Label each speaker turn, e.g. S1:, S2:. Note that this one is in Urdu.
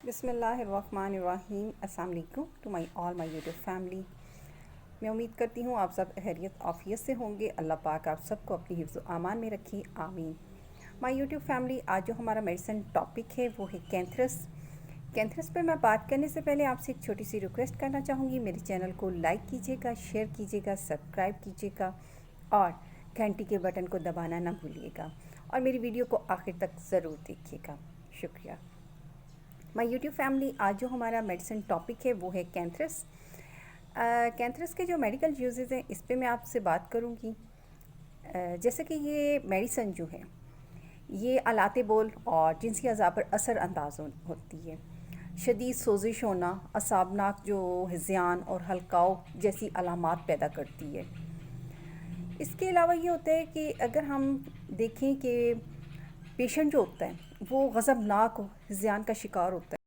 S1: بسم اللہ الرحمن الرحیم. السلام علیکم ٹو مائی یوٹیوب فیملی. میں امید کرتی ہوں آپ سب خیریت عافیت سے ہوں گے. اللہ پاک آپ سب کو اپنی حفظ و امان میں رکھی, آمین. مائی یوٹیوب فیملی, آج جو ہمارا میڈیسن ٹاپک ہے وہ ہے کینتھرس. کینتھرس پر میں بات کرنے سے پہلے آپ سے ایک چھوٹی سی ریکویسٹ کرنا چاہوں گی. میرے چینل کو لائک کیجیے گا, شیئر کیجیے گا, سبسکرائب کیجیے گا اور گھنٹی کے بٹن کو دبانا نہ بھولیے گا, اور میری ویڈیو کو آخر تک ضرور دیکھیے گا. شکریہ. مائی یوٹیوب فیملی, آج جو ہمارا میڈیسن ٹاپک ہے وہ ہے کینتھرس. کینتھرس کے جو میڈیکل یوزز ہیں اس پہ میں آپ سے بات کروں گی. جیسے کہ یہ میڈیسن جو ہے یہ آلات بول اور جنسی اعضاء پر اثر انداز ہوتی ہے. شدید سوزش ہونا, اعصابناک جو ہذیان اور ہلکاؤ جیسی علامات پیدا کرتی ہے. اس کے علاوہ یہ ہوتا ہے کہ اگر ہم دیکھیں کہ پیشنٹ جو ہوتا ہے وہ غضبناک ہذیان کا شکار ہوتا ہے